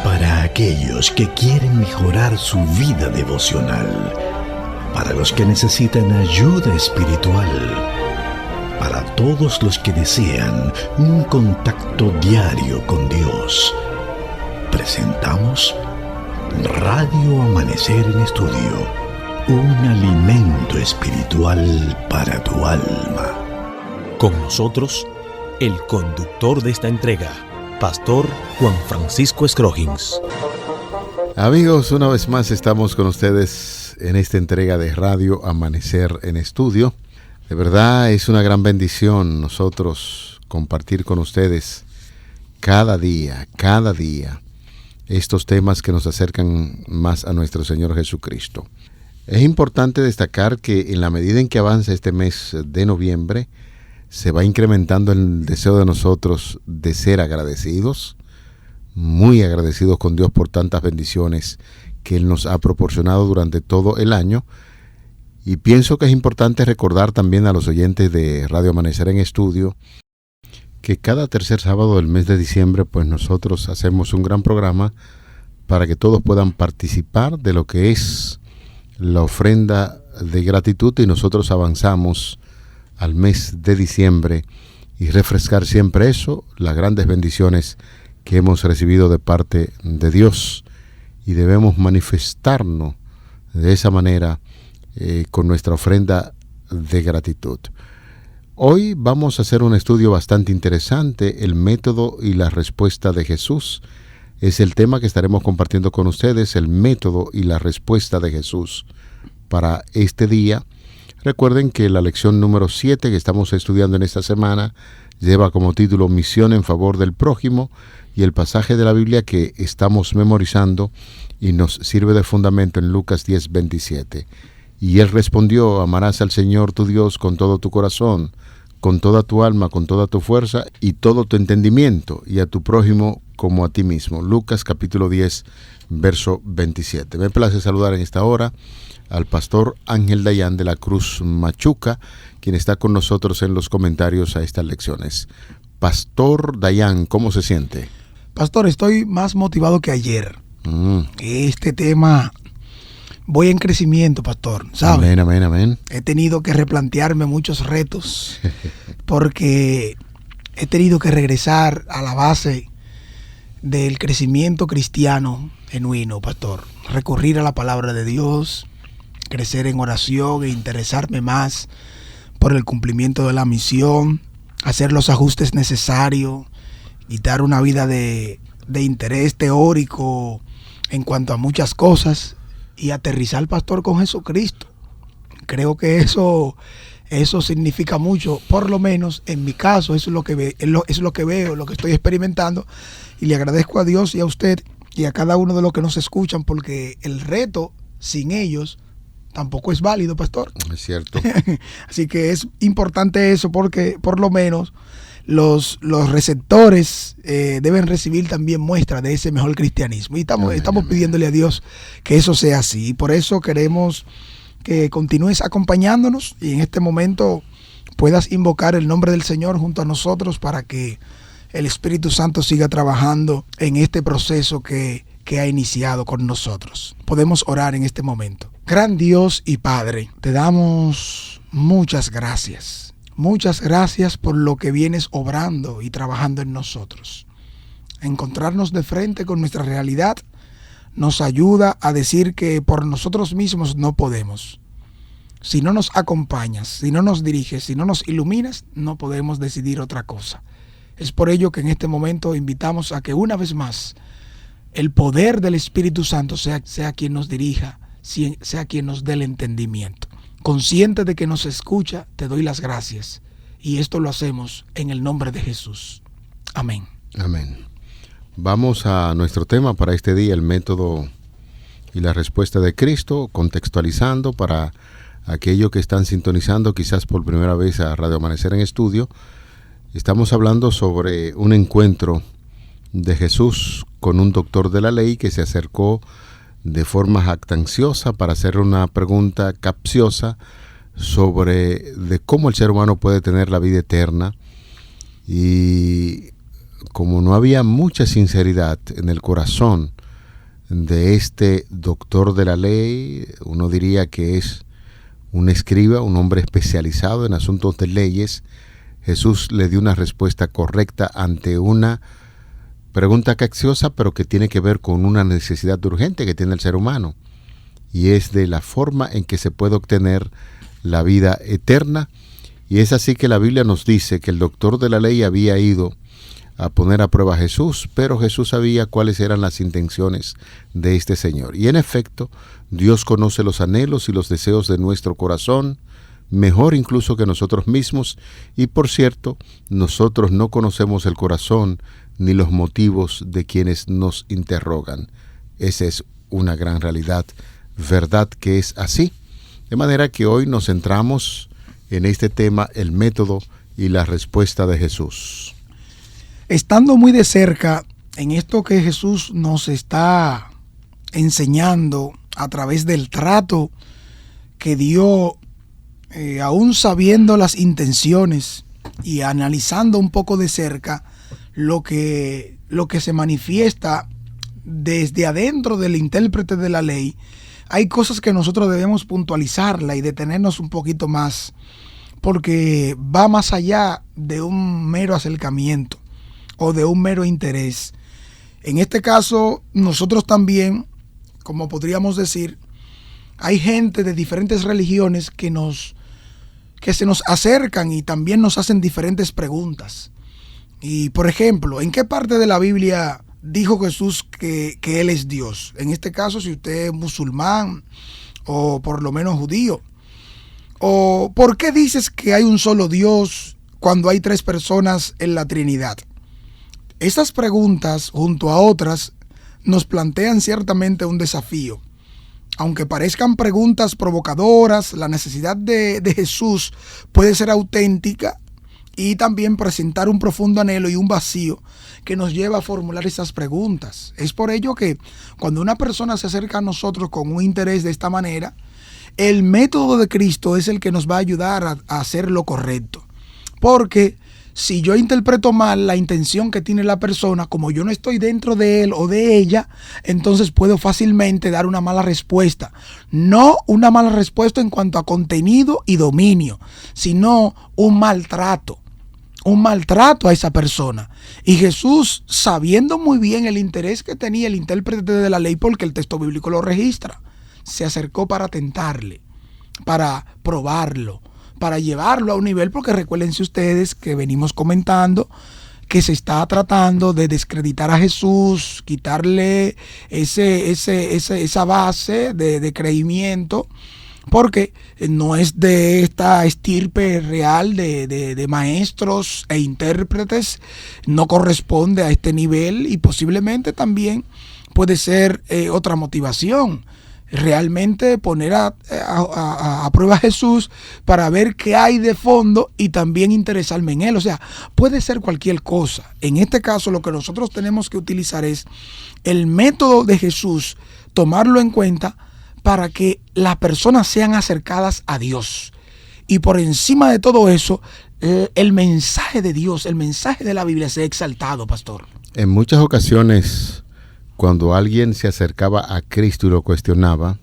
Para aquellos que quieren mejorar su vida devocional, para los que necesitan ayuda espiritual, para todos los que desean un contacto diario con Dios, presentamos Radio Amanecer en Estudio, un alimento espiritual para tu alma. Con nosotros, el conductor de esta entrega, Pastor Juan Francisco Scroggins. Amigos, una vez más estamos con ustedes en esta entrega de Radio Amanecer en Estudio. De verdad es una gran bendición nosotros compartir con ustedes cada día, estos temas que nos acercan más a nuestro Señor Jesucristo. Es importante destacar que en la medida en que avanza este mes de noviembre, se va incrementando el deseo de nosotros de ser agradecidos, muy agradecidos con Dios por tantas bendiciones que Él nos ha proporcionado durante todo el año. Y pienso que es importante recordar también a los oyentes de Radio Amanecer en Estudio que cada tercer sábado del mes de diciembre, pues nosotros hacemos un gran programa para que todos puedan participar de lo que es la ofrenda de gratitud, y nosotros avanzamos al mes de diciembre y refrescar siempre eso, las grandes bendiciones que hemos recibido de parte de Dios, y debemos manifestarnos de esa manera con nuestra ofrenda de gratitud. Hoy vamos a hacer un estudio bastante interesante, el método y la respuesta de Jesús. Es el tema que estaremos compartiendo con ustedes, el método y la respuesta de Jesús para este día. Recuerden que la lección número 7 que estamos estudiando en esta semana lleva como título Misión en favor del prójimo, y el pasaje de la Biblia que estamos memorizando y nos sirve de fundamento en Lucas 10:27. Y él respondió: amarás al Señor tu Dios con todo tu corazón, con toda tu alma, con toda tu fuerza y todo tu entendimiento, y a tu prójimo como a ti mismo. Lucas capítulo 10, verso 27. Me place saludar en esta hora al pastor Ángel Dayan de la Cruz Machuca, quien está con nosotros en los comentarios a estas lecciones. Pastor Dayan, ¿cómo se siente? Pastor, estoy más motivado que ayer. Este tema, voy en crecimiento, pastor, ¿sabe? Amén, amén. He tenido que replantearme muchos retos porque he tenido que regresar a la base del crecimiento cristiano genuino, pastor. Recurrir a la palabra de Dios, crecer en oración e interesarme más por el cumplimiento de la misión, hacer los ajustes necesarios, quitar una vida de interés teórico en cuanto a muchas cosas y aterrizar, pastor, con Jesucristo. Creo que eso significa mucho, por lo menos en mi caso. Eso es lo que veo, lo que estoy experimentando, y le agradezco a Dios y a usted y a cada uno de los que nos escuchan, porque el reto sin ellos tampoco es válido, pastor. Es cierto. Así que es importante eso, porque por lo menos los receptores deben recibir también muestra de ese mejor cristianismo. Y estamos pidiéndole a Dios que eso sea así. Y por eso queremos que continúes acompañándonos y en este momento puedas invocar el nombre del Señor junto a nosotros para que el Espíritu Santo siga trabajando en este proceso que ha iniciado con nosotros. Podemos orar en este momento. Gran Dios y Padre, te damos muchas gracias. Muchas gracias por lo que vienes obrando y trabajando en nosotros. Encontrarnos de frente con nuestra realidad nos ayuda a decir que por nosotros mismos no podemos. Si no nos acompañas, si no nos diriges, si no nos iluminas, no podemos decidir otra cosa. Es por ello que en este momento invitamos a que una vez más el poder del Espíritu Santo sea quien nos dirija, sea quien nos dé el entendimiento. Consciente de que nos escucha, te doy las gracias. Y esto lo hacemos en el nombre de Jesús. Amén. Amén. Vamos a nuestro tema para este día, el método y la respuesta de Cristo, contextualizando para aquellos que están sintonizando quizás por primera vez a Radio Amanecer en Estudio. Estamos hablando sobre un encuentro de Jesús con un doctor de la ley que se acercó de forma jactanciosa para hacer una pregunta capciosa sobre de cómo el ser humano puede tener la vida eterna, y como no había mucha sinceridad en el corazón de este doctor de la ley, uno diría que es un escriba, un hombre especializado en asuntos de leyes, Jesús le dio una respuesta correcta ante una pregunta capciosa, pero que tiene que ver con una necesidad urgente que tiene el ser humano, y es de la forma en que se puede obtener la vida eterna. Y es así que la Biblia nos dice que el doctor de la ley había ido a poner a prueba a Jesús, pero Jesús sabía cuáles eran las intenciones de este Señor. Y en efecto, Dios conoce los anhelos y los deseos de nuestro corazón, mejor incluso que nosotros mismos, y por cierto, nosotros no conocemos el corazón ni los motivos de quienes nos interrogan. Esa es una gran realidad, verdad que es así. De manera que hoy nos centramos en este tema, el método y la respuesta de Jesús. Estando muy de cerca en esto que Jesús nos está enseñando a través del trato que dio, aún sabiendo las intenciones y analizando un poco de cerca lo que se manifiesta desde adentro del intérprete de la ley, hay cosas que nosotros debemos puntualizarla y detenernos un poquito más, porque va más allá de un mero acercamiento o de un mero interés. En este caso, nosotros también, como podríamos decir, hay gente de diferentes religiones que se nos acercan y también nos hacen diferentes preguntas. Y, por ejemplo, ¿en qué parte de la Biblia dijo Jesús que Él es Dios? En este caso, si usted es musulmán o por lo menos judío. ¿O por qué dices que hay un solo Dios cuando hay 3 personas en la Trinidad? Estas preguntas, junto a otras, nos plantean ciertamente un desafío. Aunque parezcan preguntas provocadoras, la necesidad de Jesús puede ser auténtica y también presentar un profundo anhelo y un vacío que nos lleva a formular esas preguntas. Es por ello que cuando una persona se acerca a nosotros con un interés de esta manera, el método de Cristo es el que nos va a ayudar a hacer lo correcto. Porque si yo interpreto mal la intención que tiene la persona, como yo no estoy dentro de él o de ella, entonces puedo fácilmente dar una mala respuesta. No una mala respuesta en cuanto a contenido y dominio, sino un maltrato a esa persona. Y Jesús, sabiendo muy bien el interés que tenía el intérprete de la ley, porque el texto bíblico lo registra, se acercó para tentarle, para probarlo, para llevarlo a un nivel, porque recuérdense ustedes que venimos comentando que se está tratando de descreditar a Jesús, quitarle esa base de creimiento, porque no es de esta estirpe real de maestros e intérpretes, no corresponde a este nivel y posiblemente también puede ser otra motivación. Realmente poner a prueba a Jesús para ver qué hay de fondo y también interesarme en él. O sea, puede ser cualquier cosa. En este caso, lo que nosotros tenemos que utilizar es el método de Jesús, tomarlo en cuenta para que las personas sean acercadas a Dios. Y por encima de todo eso, el mensaje de Dios, el mensaje de la Biblia sea exaltado, pastor. En muchas ocasiones, cuando alguien se acercaba a Cristo y lo cuestionaba,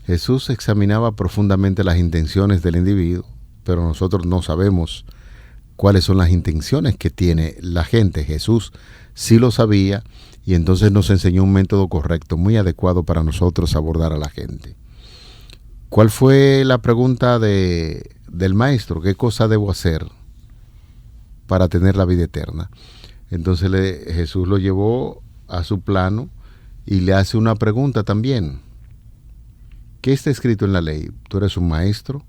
Jesús examinaba profundamente las intenciones del individuo, pero nosotros no sabemos cuáles son las intenciones que tiene la gente. Jesús sí lo sabía y entonces nos enseñó un método correcto, muy adecuado para nosotros abordar a la gente. ¿Cuál fue la pregunta del maestro? ¿Qué cosa debo hacer para tener la vida eterna? Entonces Jesús lo llevó a su plano y le hace una pregunta también. ¿Qué está escrito en la ley? Tú eres un maestro.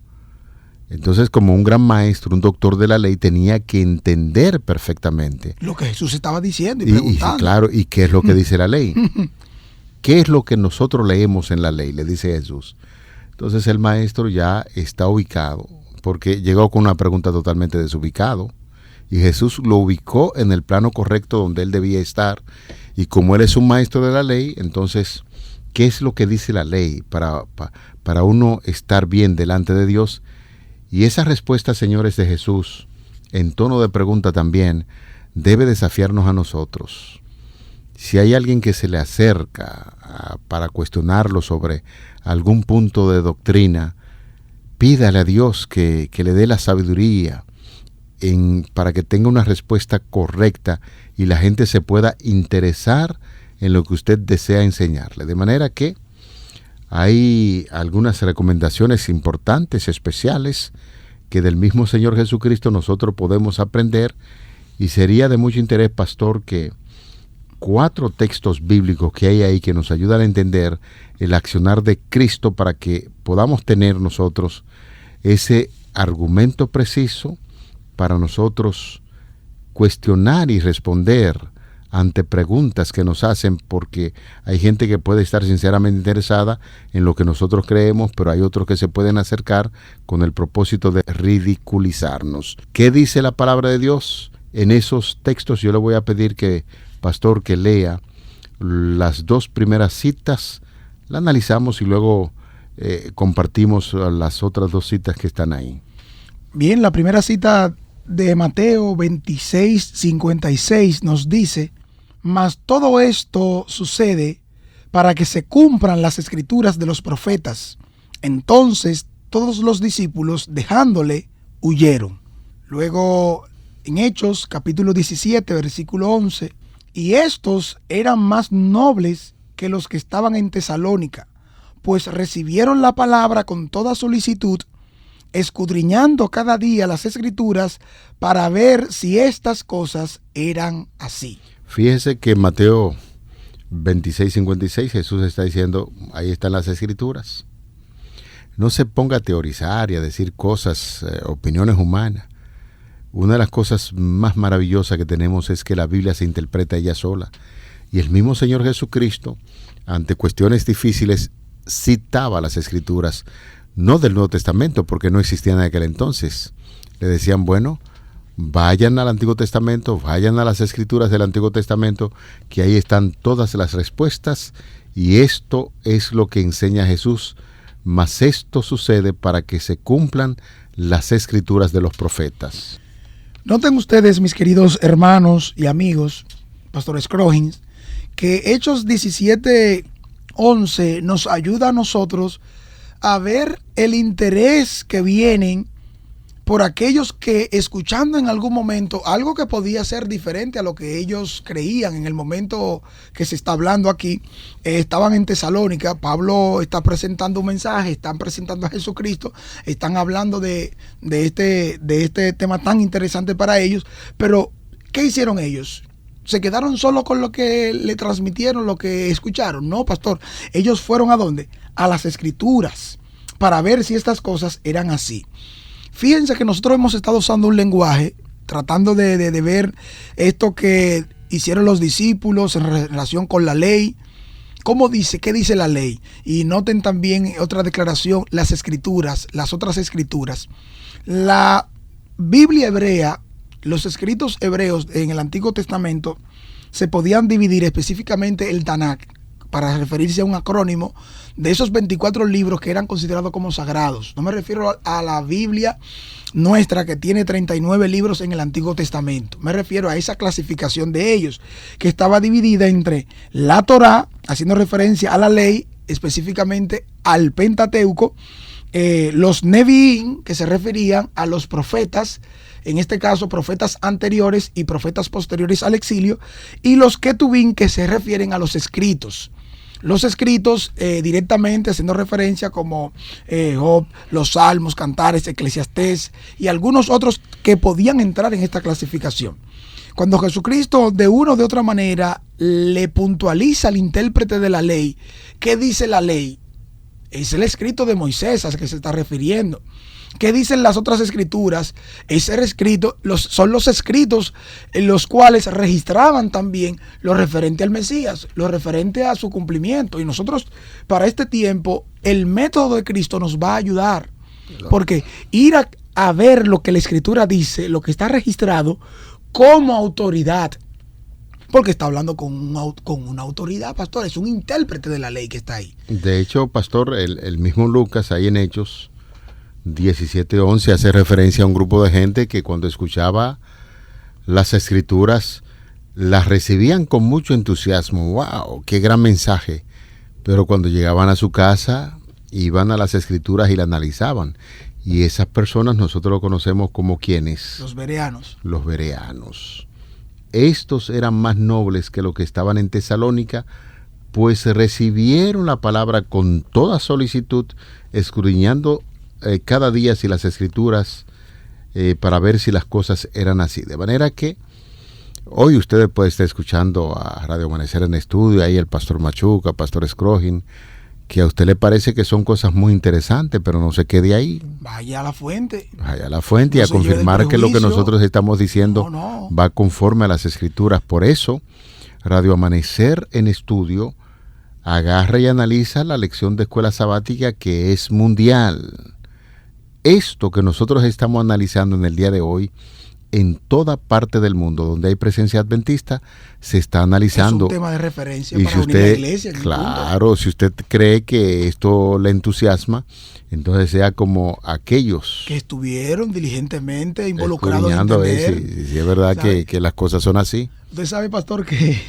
Entonces, como un gran maestro, un doctor de la ley, tenía que entender perfectamente lo que Jesús estaba diciendo y preguntando. Claro, ¿y qué es lo que dice la ley? ¿Qué es lo que nosotros leemos en la ley? Le dice Jesús. Entonces el maestro ya está ubicado, porque llegó con una pregunta totalmente desubicado. Y Jesús lo ubicó en el plano correcto donde él debía estar. Y como él es un maestro de la ley, entonces, ¿qué es lo que dice la ley para uno estar bien delante de Dios? Y esa respuesta, señores, de Jesús, en tono de pregunta también, debe desafiarnos a nosotros. Si hay alguien que se le acerca para cuestionarlo sobre algún punto de doctrina, pídale a Dios que le dé la sabiduría para que tenga una respuesta correcta y la gente se pueda interesar en lo que usted desea enseñarle. De manera que hay algunas recomendaciones importantes, especiales, que del mismo Señor Jesucristo nosotros podemos aprender, y sería de mucho interés, pastor, que 4 textos bíblicos que hay ahí que nos ayudan a entender el accionar de Cristo para que podamos tener nosotros ese argumento preciso para nosotros cuestionar y responder ante preguntas que nos hacen, porque hay gente que puede estar sinceramente interesada en lo que nosotros creemos, pero hay otros que se pueden acercar con el propósito de ridiculizarnos. ¿Qué dice la palabra de Dios? En esos textos yo le voy a pedir que, pastor, que lea las 2 primeras citas, la analizamos y luego compartimos las otras 2 citas que están ahí. Bien, la primera cita de Mateo 26:56 nos dice: mas todo esto sucede para que se cumplan las escrituras de los profetas. Entonces todos los discípulos, dejándole, huyeron. Luego, en Hechos, capítulo 17, versículo 11, y estos eran más nobles que los que estaban en Tesalónica, pues recibieron la palabra con toda solicitud, escudriñando cada día las escrituras para ver si estas cosas eran así. Fíjese que en Mateo 26:56 Jesús está diciendo, ahí están las escrituras. No se ponga a teorizar y a decir cosas, opiniones humanas. Una de las cosas más maravillosas que tenemos es que la Biblia se interpreta ella sola. Y el mismo Señor Jesucristo, ante cuestiones difíciles, citaba las escrituras, no del Nuevo Testamento, porque no existían en aquel entonces. Le decían, bueno, vayan al Antiguo Testamento, vayan a las escrituras del Antiguo Testamento, que ahí están todas las respuestas, y esto es lo que enseña Jesús, mas esto sucede para que se cumplan las escrituras de los profetas. Noten ustedes, mis queridos hermanos y amigos, Pastor Scroggins, que Hechos 17:11 nos ayuda a nosotros a ver el interés que vienen por aquellos que, escuchando en algún momento algo que podía ser diferente a lo que ellos creían en el momento que se está hablando aquí, estaban en Tesalónica. Pablo está presentando un mensaje, están presentando a Jesucristo, están hablando de este tema tan interesante para ellos, pero ¿qué hicieron ellos? ¿Se quedaron solo con lo que le transmitieron, lo que escucharon? No, pastor, ellos fueron ¿a dónde? A las escrituras, para ver si estas cosas eran así. Fíjense que nosotros hemos estado usando un lenguaje, tratando de ver esto que hicieron los discípulos en relación con la ley. ¿Cómo dice? ¿Qué dice la ley? Y noten también otra declaración, las escrituras, las otras escrituras. La Biblia hebrea, los escritos hebreos en el Antiguo Testamento, se podían dividir específicamente el Tanakh, para referirse a un acrónimo de esos 24 libros que eran considerados como sagrados. No me refiero a la Biblia nuestra, que tiene 39 libros en el Antiguo Testamento. Me refiero a esa clasificación de ellos, que estaba dividida entre la Torá, haciendo referencia a la ley, específicamente al Pentateuco, los Nevi'im, que se referían a los profetas, en este caso profetas anteriores y profetas posteriores al exilio, y los Ketubim, que se refieren a los escritos. Los escritos directamente haciendo referencia como Job, los Salmos, Cantares, Eclesiastés y algunos otros que podían entrar en esta clasificación. Cuando Jesucristo de una o de otra manera le puntualiza al intérprete de la ley, ¿qué dice la ley? Es el escrito de Moisés al que se está refiriendo. ¿Qué dicen las otras escrituras? Son los escritos en los cuales registraban también lo referente al Mesías, lo referente a su cumplimiento. Y nosotros, para este tiempo, el método de Cristo nos va a ayudar. Porque ir a ver lo que la escritura dice, lo que está registrado como autoridad, porque está hablando con una autoridad, pastor, es un intérprete de la ley que está ahí. De hecho, pastor, el mismo Lucas, ahí en Hechos 17:11, hace referencia a un grupo de gente que cuando escuchaba las escrituras las recibían con mucho entusiasmo. ¡Wow! ¡Qué gran mensaje! Pero cuando llegaban a su casa, iban a las escrituras y la analizaban. Y esas personas nosotros lo conocemos como ¿quiénes? Los bereanos. Los bereanos. Estos eran más nobles que los que estaban en Tesalónica, pues recibieron la palabra con toda solicitud, escudriñando cada día si las escrituras, para ver si las cosas eran así. De manera que hoy ustedes pueden estar escuchando a Radio Amanecer en Estudio, ahí el pastor Machuca, pastor Scrogin, que a usted le parece que son cosas muy interesantes, pero no se quede ahí. Vaya a la fuente. Vaya a la fuente y No a se lleve confirmar de que lo que prejuicio. nosotros estamos diciendo No. va conforme a las escrituras. Por eso, Radio Amanecer en Estudio agarra y analiza la lección de escuela sabática que es mundial. Esto que nosotros estamos analizando en el día de hoy, en toda parte del mundo donde hay presencia adventista, se está analizando. Es un tema de referencia Y para si unir la usted, iglesia. en el claro, mundo. si usted cree que esto le entusiasma, entonces sea como aquellos Que estuvieron diligentemente involucrados en escudriñando, entender. si es verdad ¿sabe? que las cosas son así. Usted sabe, pastor, que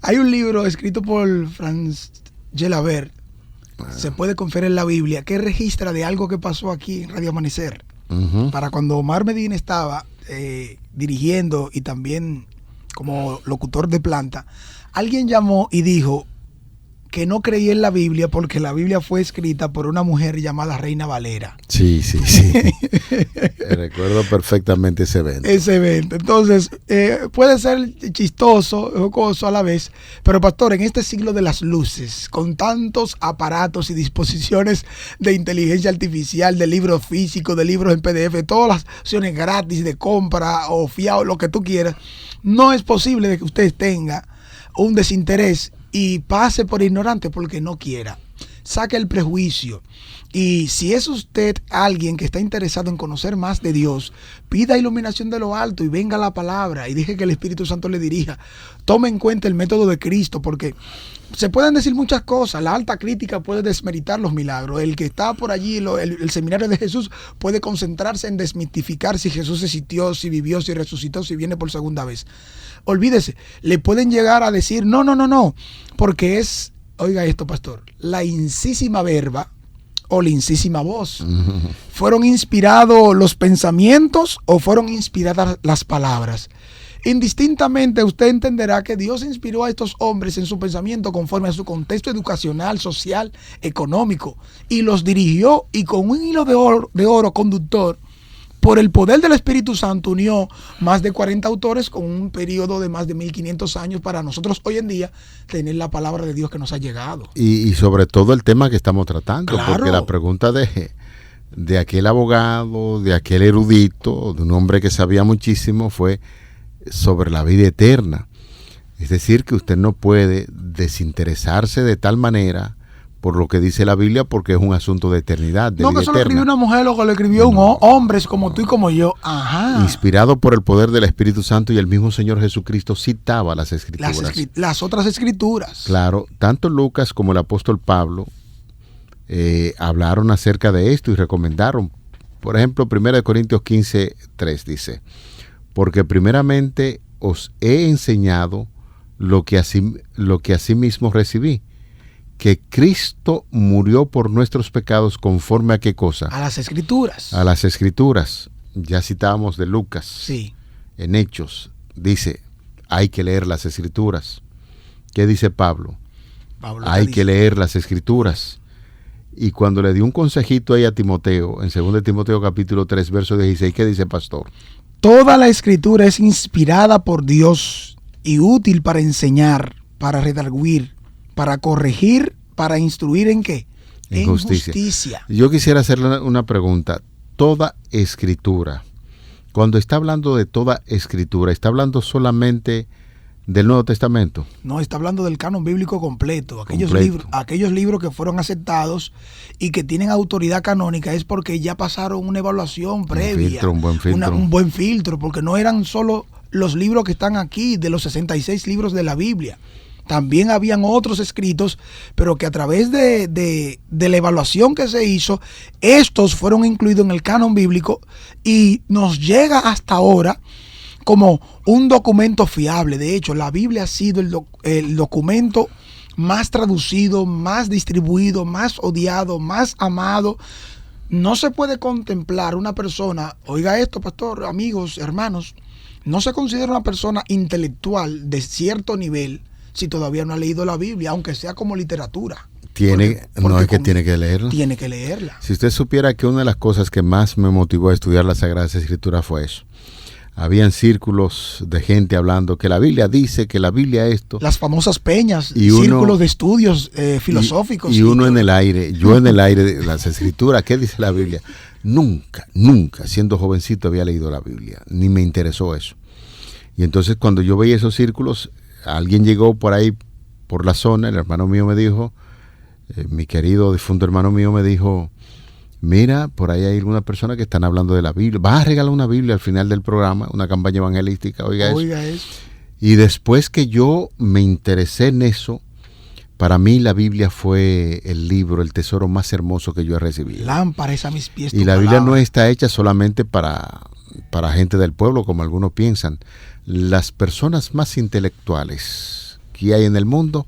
hay un libro escrito por Franz Gelabert, se puede confiar en la Biblia, que registra de algo que pasó aquí en Radio Amanecer. Ujú. Para cuando Omar Medina estaba dirigiendo y también como locutor de planta, alguien llamó y dijo que no creía en la Biblia porque la Biblia fue escrita por una mujer llamada Reina Valera. Sí. Recuerdo perfectamente ese evento. Ese evento. Entonces, puede ser chistoso, jocoso a la vez, pero pastor, en este siglo de las luces, con tantos aparatos y disposiciones de inteligencia artificial, de libros físicos, de libros en PDF, todas las opciones gratis de compra o fiado, lo que tú quieras, no es posible de que usted tenga un desinterés y pase por ignorante porque no quiera. Saque el prejuicio. Y si es usted alguien que está interesado en conocer más de Dios, pida iluminación de lo alto y venga la palabra y deje que el Espíritu Santo le dirija. Tome en cuenta el método de Cristo, porque se pueden decir muchas cosas. La alta crítica puede desmeritar los milagros. El que está por allí, el seminario de Jesús, puede concentrarse en desmitificar si Jesús existió, si vivió, si resucitó, si viene por segunda vez. Olvídese, le pueden llegar a decir no, porque es, oiga esto, pastor, la incísima verba o la incísima voz. ¿Fueron inspirados los pensamientos o fueron inspiradas las palabras? Indistintamente usted entenderá que Dios inspiró a estos hombres en su pensamiento conforme a su contexto educacional, social, económico, y los dirigió, y con un hilo de oro conductor, por el poder del Espíritu Santo, unió más de 40 autores con un periodo de más de 1500 años para nosotros hoy en día tener la palabra de Dios que nos ha llegado. Y sobre todo el tema que estamos tratando, Claro. porque la pregunta de aquel abogado, de aquel erudito, de un hombre que sabía muchísimo, fue sobre la vida eterna. Es decir, que usted no puede desinteresarse de tal manera por lo que dice la Biblia, porque es un asunto de eternidad, de No, vida que eso lo escribió eterna. una mujer, lo que lo escribió hombres como tú y como yo. Ajá. Inspirado por el poder del Espíritu Santo, y el mismo Señor Jesucristo citaba las Escrituras. Las otras escrituras. Claro, tanto Lucas como el apóstol Pablo hablaron acerca de esto y recomendaron. Por ejemplo, 1 Corintios 15:3 dice: porque primeramente os he enseñado lo que asimismo recibí, que Cristo murió por nuestros pecados conforme a qué cosa. A las escrituras. A las Escrituras. Ya citábamos de Lucas. Sí. En Hechos dice, hay que leer las Escrituras. ¿Qué dice Pablo? Hay que leer las Escrituras. Y cuando le dio un consejito ahí a Timoteo, en 2 Timoteo capítulo 3, verso 16, ¿qué dice, pastor? Toda la escritura es inspirada por Dios y útil para enseñar, para redarguir, para corregir, para instruir ¿en qué? En justicia. Yo quisiera hacerle una pregunta. Toda escritura, cuando está hablando de toda escritura, ¿está hablando solamente del Nuevo Testamento? No, está hablando del canon bíblico completo. Completo. Aquellos libros que fueron aceptados y que tienen autoridad canónica es porque ya pasaron una evaluación previa. Un buen filtro. Un buen filtro, porque no eran solo los libros que están aquí, de los 66 libros de la Biblia. También habían otros escritos, pero que a través de la evaluación que se hizo, estos fueron incluidos en el canon bíblico y nos llega hasta ahora como un documento fiable. De hecho, la Biblia ha sido el documento más traducido, más distribuido, más odiado, más amado. No se puede contemplar una persona, oiga esto, pastor, amigos, hermanos, no se considera una persona intelectual de cierto nivel si todavía no ha leído la Biblia, aunque sea como literatura. No es que tiene que leerla. Tiene que leerla. Si usted supiera que una de las cosas que más me motivó a estudiar las Sagradas Escrituras fue eso. Habían círculos de gente hablando que la Biblia dice, que la Biblia esto. Las famosas peñas, círculos de estudios filosóficos. Y uno en el aire, yo en el aire de las Escrituras, ¿qué dice la Biblia? Nunca, siendo jovencito había leído la Biblia, ni me interesó eso. Y entonces cuando yo veía esos círculos, alguien llegó por ahí, por la zona, el hermano mío me dijo, mi querido difunto hermano mío me dijo, mira, por ahí hay algunas personas que están hablando de la Biblia. Vas a regalar una Biblia al final del programa, una campaña evangelística, oiga eso. Y después que yo me interesé en eso, para mí la Biblia fue el libro, el tesoro más hermoso que yo he recibido. Lámpara es a mis pies tu Y la palabra. Biblia no está hecha solamente para gente del pueblo, como algunos piensan. Las personas más intelectuales que hay en el mundo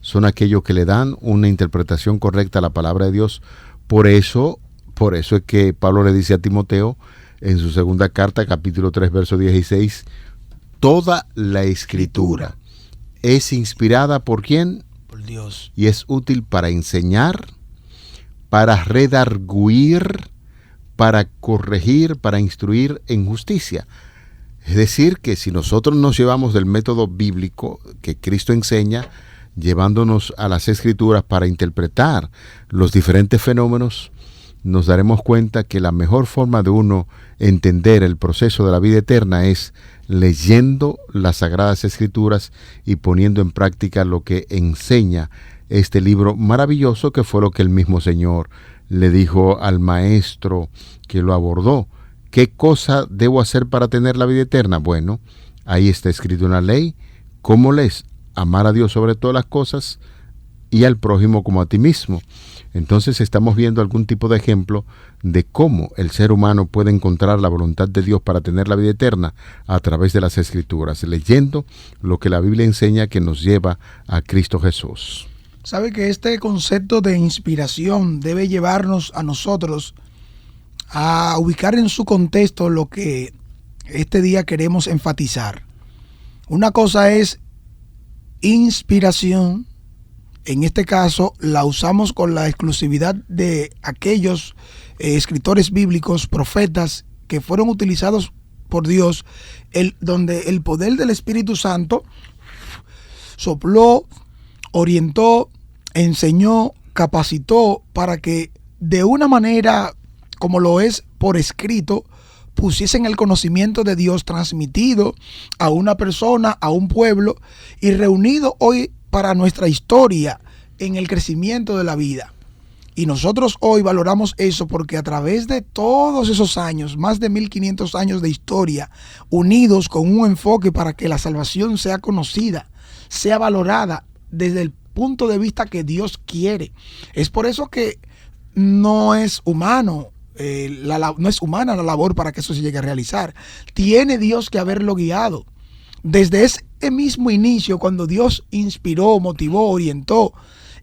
son aquellos que le dan una interpretación correcta a la palabra de Dios. Por eso es que Pablo le dice a Timoteo en su segunda carta, capítulo 3, verso 16, toda la Escritura es inspirada ¿por quién? Por Dios. Y es útil para enseñar, para redarguir, para corregir, para instruir en justicia. Es decir, que si nosotros nos llevamos del método bíblico que Cristo enseña, llevándonos a las Escrituras para interpretar los diferentes fenómenos, nos daremos cuenta que la mejor forma de uno entender el proceso de la vida eterna es leyendo las Sagradas Escrituras y poniendo en práctica lo que enseña este libro maravilloso, que fue lo que el mismo Señor le dijo al maestro que lo abordó. ¿Qué cosa debo hacer para tener la vida eterna? Bueno, ahí está escrito una ley. ¿Cómo lees? Amar a Dios sobre todas las cosas y al prójimo como a ti mismo. Entonces estamos viendo algún tipo de ejemplo de cómo el ser humano puede encontrar la voluntad de Dios para tener la vida eterna a través de las Escrituras, leyendo lo que la Biblia enseña que nos lleva a Cristo Jesús. Sabe que este concepto de inspiración debe llevarnos a nosotros a ubicar en su contexto lo que este día queremos enfatizar. Una cosa es inspiración. En este caso la usamos con la exclusividad de aquellos escritores bíblicos, profetas, que fueron utilizados por Dios, donde el poder del Espíritu Santo sopló, orientó, enseñó, capacitó para que de una manera como lo es por escrito, pusiesen el conocimiento de Dios transmitido a una persona, a un pueblo, y reunido hoy para nuestra historia en el crecimiento de la vida. Y nosotros hoy valoramos eso porque a través de todos esos años, más de 1500 años de historia, unidos con un enfoque para que la salvación sea conocida, sea valorada desde el punto de vista que Dios quiere. Es por eso que no es humano, no es humana la labor para que eso se llegue a realizar. Tiene Dios que haberlo guiado. Desde ese mismo inicio, cuando Dios inspiró, motivó, orientó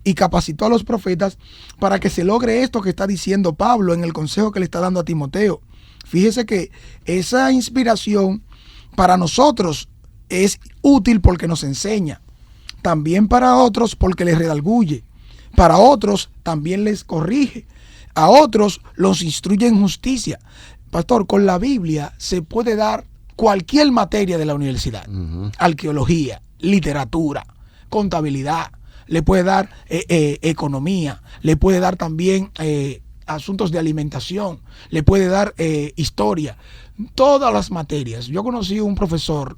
y capacitó a los profetas para que se logre esto que está diciendo Pablo en el consejo que le está dando a Timoteo. Fíjese que esa inspiración para nosotros es útil porque nos enseña. También para otros porque les redarguye. Para otros también les corrige. A otros los instruye en justicia. Pastor, con la Biblia se puede dar cualquier materia de la universidad. Arqueología, literatura, contabilidad, le puede dar economía, le puede dar también asuntos de alimentación, le puede dar historia, todas las materias. Yo conocí un profesor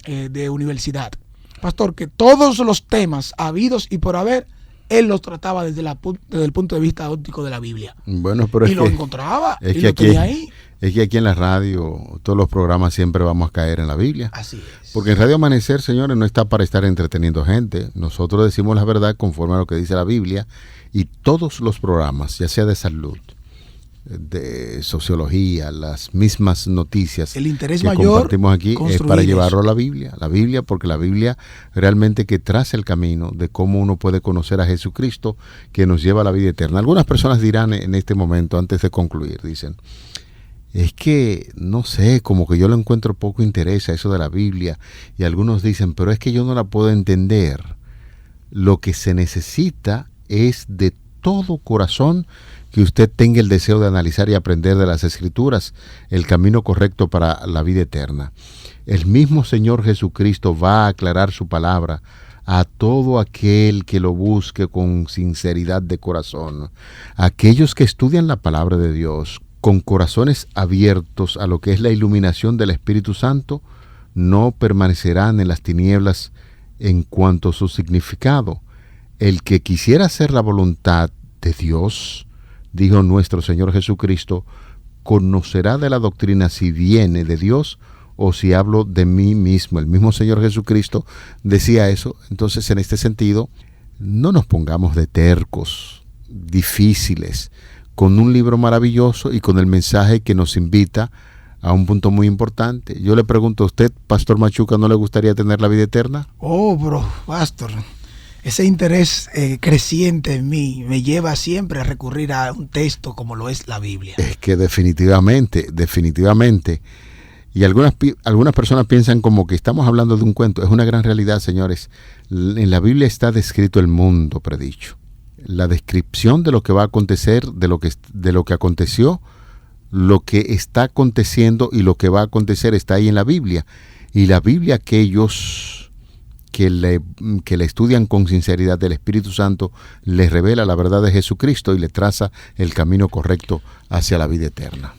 de universidad, pastor, que todos los temas habidos y por haber, él los trataba desde el punto de vista óptico de la Biblia. Bueno, pero y lo encontraba, y lo tenía ahí. Es que aquí en la radio, todos los programas siempre vamos a caer en la Biblia. Así es. Porque en Radio Amanecer, señores, no está para estar entreteniendo gente. Nosotros decimos la verdad conforme a lo que dice la Biblia. Y todos los programas, ya sea de salud, de sociología, las mismas noticias el interés que mayor compartimos aquí es para llevarlo a la Biblia, porque la Biblia realmente que traza el camino de cómo uno puede conocer a Jesucristo, que nos lleva a la vida eterna. Algunas personas dirán en este momento, antes de concluir, dicen, es que, no sé, como que yo le encuentro poco interés a eso de la Biblia, y algunos dicen, pero es que yo no la puedo entender. Lo que se necesita es de todo corazón que usted tenga el deseo de analizar y aprender de las Escrituras, el camino correcto para la vida eterna. El mismo Señor Jesucristo va a aclarar su palabra a todo aquel que lo busque con sinceridad de corazón. Aquellos que estudian la palabra de Dios con corazones abiertos a lo que es la iluminación del Espíritu Santo, no permanecerán en las tinieblas en cuanto a su significado. El que quisiera hacer la voluntad de Dios, dijo nuestro Señor Jesucristo, conocerá de la doctrina si viene de Dios o si hablo de mí mismo. El mismo Señor Jesucristo decía eso. Entonces, en este sentido, no nos pongamos de tercos, difíciles, con un libro maravilloso y con el mensaje que nos invita a un punto muy importante. Yo le pregunto a usted, Pastor Machuca, ¿no le gustaría tener la vida eterna? Pastor, ese interés creciente en mí me lleva siempre a recurrir a un texto como lo es la Biblia. Es que definitivamente, y algunas personas piensan como que estamos hablando de un cuento. Es una gran realidad, señores. En la Biblia está descrito el mundo predicho. La descripción de lo que va a acontecer, de lo que aconteció, lo que está aconteciendo y lo que va a acontecer está ahí en la Biblia. Y la Biblia, aquellos que le estudian con sinceridad del Espíritu Santo, les revela la verdad de Jesucristo y le traza el camino correcto hacia la vida eterna.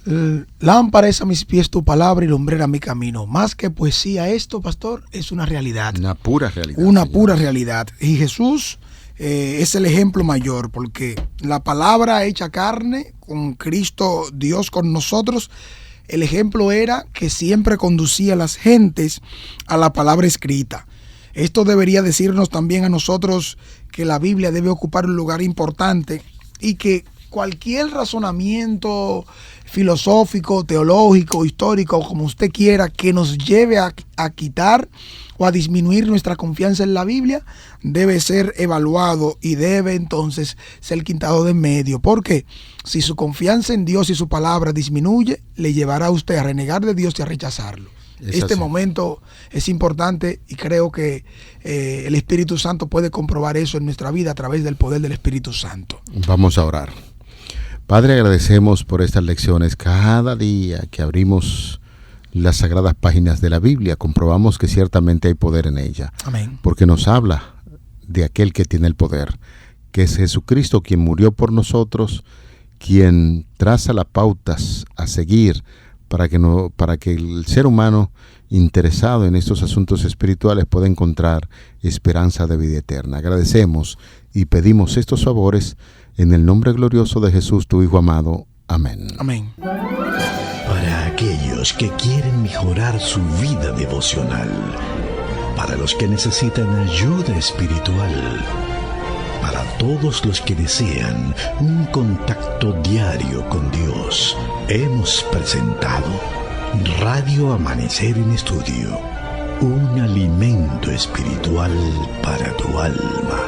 Lámpara es a mis pies tu palabra y lumbrera mi camino. Más que poesía, esto, pastor, es una realidad. Una pura realidad. Una pura realidad. Y Jesús es el ejemplo mayor, porque la palabra hecha carne, con Cristo Dios con nosotros, el ejemplo era que siempre conducía a las gentes a la palabra escrita. Esto debería decirnos también a nosotros que la Biblia debe ocupar un lugar importante y que cualquier razonamiento filosófico, teológico, histórico, como usted quiera, que nos lleve a quitar o a disminuir nuestra confianza en la Biblia, debe ser evaluado y debe entonces ser quitado de en medio. Porque si su confianza en Dios y su palabra disminuye, le llevará a usted a renegar de Dios y a rechazarlo. Este momento es importante y creo que el Espíritu Santo puede comprobar eso en nuestra vida a través del poder del Espíritu Santo. Vamos a orar. Padre, agradecemos por estas lecciones. Cada día que abrimos las sagradas páginas de la Biblia, comprobamos que ciertamente hay poder en ella. Amén. Porque nos habla de aquel que tiene el poder, que es Jesucristo, quien murió por nosotros, quien traza las pautas a seguir para que el ser humano interesado en estos asuntos espirituales pueda encontrar esperanza de vida eterna. Agradecemos y pedimos estos favores en el nombre glorioso de Jesús, tu Hijo amado. Amén. Amén. Para aquellos que quieren mejorar su vida devocional, para los que necesitan ayuda espiritual, para todos los que desean un contacto diario con Dios, hemos presentado Radio Amanecer en Estudio, un alimento espiritual para tu alma.